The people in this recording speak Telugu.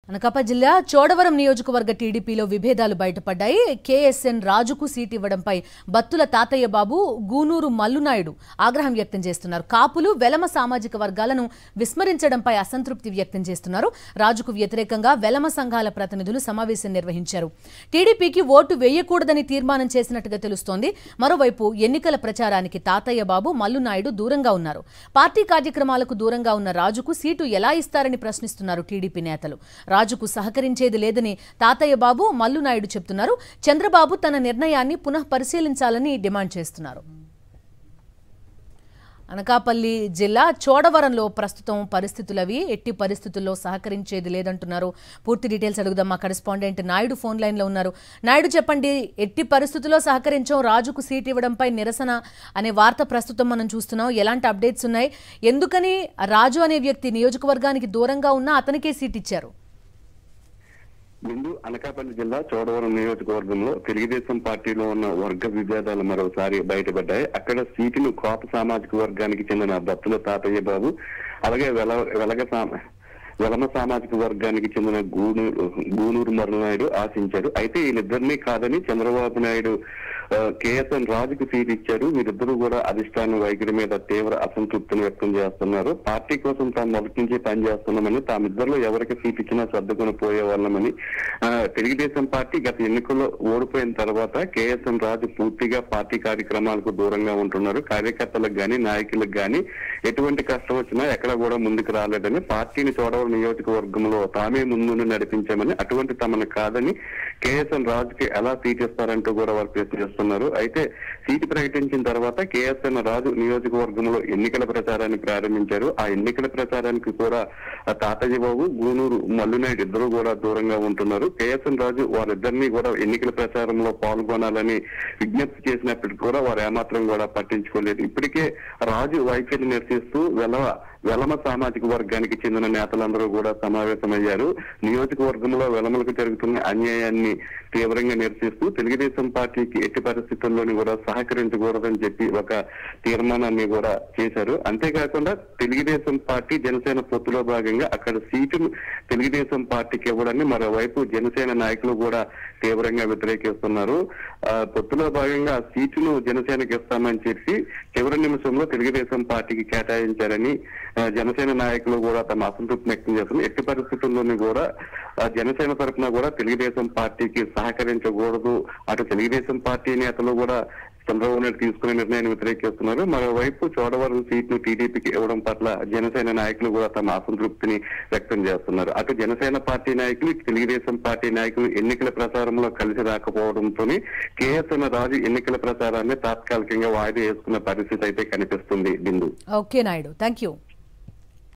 అనకాపల్లి జిల్లా చోడవరం నియోజకవర్గ టీడీపీలో విభేదాలు బయటపడ్డాయి. కేఎస్ఎన్ రాజుకు సీట్ ఇవ్వడంపై బత్తుల తాతయ్య బాబు, గూనూరు మల్లునాయుడు ఆగ్రహం వ్యక్తం చేస్తున్నారు. కాపులు, వెలమ సామాజిక వర్గాలను విస్మరించడంపై అసంతృప్తి వ్యక్తం చేస్తున్నారు. రాజుకు వ్యతిరేకంగా వెలమ సంఘాల ప్రతినిధులు సమావేశం నిర్వహించారు. టీడీపీకి ఓటు వేయకూడదని తీర్మానం చేసినట్టుగా తెలుస్తోంది. మరోవైపు ఎన్నికల ప్రచారానికి తాతయ్య బాబు, మల్లునాయుడు దూరంగా ఉన్నారు. పార్టీ కార్యక్రమాలకు దూరంగా ఉన్న రాజుకు సీటు ఎలా ఇస్తారని ప్రశ్నిస్తున్నారు టీడీపీ నేతలు. రాజుకు సహకరించేది లేదని తాతయ్య బాబు, మల్లునాయుడు చెప్తున్నారు. చంద్రబాబు తన నిర్ణయాన్ని పునః పరిశీలించాలని డిమాండ్ చేస్తున్నారు. అనకాపల్లి జిల్లా చోడవరంలో ప్రస్తుతం పరిస్థితులవి ఎట్టి పరిస్థితుల్లో సహకరించేది లేదంటున్నారు. పూర్తి డీటెయిల్స్ అడుగుదాం. మా కరెస్పాండెంట్ నాయుడు ఫోన్ లైన్లో ఉన్నారు. నాయుడు, చెప్పండి, ఎట్టి పరిస్థితుల్లో సహకరించాం, రాజుకు సీట్ ఇవ్వడంపై నిరసన అనే వార్త ప్రస్తుతం మనం చూస్తున్నాం. ఎలాంటి అప్డేట్స్ ఉన్నాయి? ఎందుకని రాజు అనే వ్యక్తి నియోజకవర్గానికి దూరంగా ఉన్నా అతనికే సీట్ ఇచ్చారు? ముందు అనకాపల్లి జిల్లా చోడవరం నియోజకవర్గంలో తెలుగుదేశం పార్టీలో ఉన్న వర్గ విభేదాలు మరోసారి బయటపడ్డాయి. అక్కడ సీటును కాపు సామాజిక వర్గానికి చెందిన బత్తుల తాతయ్య బాబు, అలాగే వెలమ సామాజిక వర్గానికి చెందిన గూనూరు మల్లునాయుడు ఆశించారు. అయితే వీళ్ళిద్దరినీ కాదని చంద్రబాబు నాయుడు కేఎస్ఎన్ రాజుకు సీట్ ఇచ్చారు. వీరిద్దరూ కూడా అధిష్టాన వైఖరి మీద తీవ్ర అసంతృప్తిని వ్యక్తం చేస్తున్నారు. పార్టీ కోసం తాము మొదటి నుంచి పనిచేస్తున్నామని, తామిద్దరిలో ఎవరికి సీట్ ఇచ్చినా సర్దుకొని పోయే వాళ్ళమని తెలుగుదేశం పార్టీ గత ఎన్నికల్లో ఓడిపోయిన తర్వాత కేఎస్ఎన్ రాజు పూర్తిగా పార్టీ కార్యక్రమాలకు దూరంగా ఉంటున్నారు. కార్యకర్తలకు గాని, నాయకులకు గాని ఎటువంటి కష్టం వచ్చినా ఎక్కడ కూడా ముందుకు రాలేదని, పార్టీని చోడవరం నియోజకవర్గంలో తామే ముందు నడిపించామని, అటువంటి తమను కాదని కేఎస్ఎన్ రాజుకి ఎలా సీట్ ఇస్తారంటూ కూడా వారు ప్రశ్నిస్తున్నారు. అయితే సీటు ప్రకటించిన తర్వాత కేఎస్ఎన్ రాజు నియోజకవర్గంలో ఎన్నికల ప్రచారాన్ని ప్రారంభించారు. ఆ ఎన్నికల ప్రచారానికి కూడా తాతయ్య బాబు, గూనూరు మల్లునాయుడు ఇద్దరు కూడా దూరంగా ఉంటున్నారు. కేఎస్ఎన్ రాజు వారిద్దరినీ కూడా ఎన్నికల ప్రచారంలో పాల్గొనాలని విజ్ఞప్తి చేసినప్పటికీ కూడా వారు ఏమాత్రం కూడా పట్టించుకోలేదు. ఇప్పటికే రాజు వైఖరిని నిరసిస్తూ వెలమ సామాజిక వర్గానికి చెందిన నేతలందరూ కూడా సమావేశమయ్యారు. నియోజకవర్గంలో వెలమలకు జరుగుతున్న అన్యాయాన్ని తీవ్రంగా నిరసిస్తూ తెలుగుదేశం పార్టీకి ఎట్టి పరిస్థితుల్లోని కూడా సహకరించకూడదని చెప్పి ఒక తీర్మానాన్ని కూడా చేశారు. అంతేకాకుండా తెలుగుదేశం పార్టీ జనసేన పొత్తులో భాగంగా అక్కడ సీటును తెలుగుదేశం పార్టీకి ఇవ్వడాన్ని మరోవైపు జనసేన నాయకులు కూడా తీవ్రంగా వ్యతిరేకిస్తున్నారు. పొత్తులో భాగంగా సీటును జనసేనకి ఇస్తామని చెప్పి చివరి నిమిషంలో తెలుగుదేశం పార్టీకి కేటాయించారని జనసేన నాయకులు కూడా తమ అసంతృప్తి వ్యక్తం చేస్తున్నారు. ఎట్టి పరిస్థితుల్లోని కూడా జనసేన తరఫున కూడా తెలుగుదేశం పార్టీకి సహకరించకూడదు. అటు తెలుగుదేశం పార్టీ నేతలు కూడా చంద్రబాబు నాయుడు తీసుకునే నిర్ణయాన్ని వ్యతిరేకిస్తున్నారు. మరోవైపు చోడవరం సీట్ను టీడీపీకి ఇవ్వడం పట్ల జనసేన నాయకులు కూడా తమ అసంతృప్తిని వ్యక్తం చేస్తున్నారు. అటు జనసేన పార్టీ నాయకులు, తెలుగుదేశం పార్టీ నాయకులు ఎన్నికల ప్రచారంలో కలిసి రాకపోవడంతో కేఎస్ఎన్ రాజు ఎన్నికల ప్రచారాన్ని తాత్కాలికంగా వాయిదా వేసుకున్న పరిస్థితి అయితే కనిపిస్తుంది. Bindu. Okay Naidu, thank you.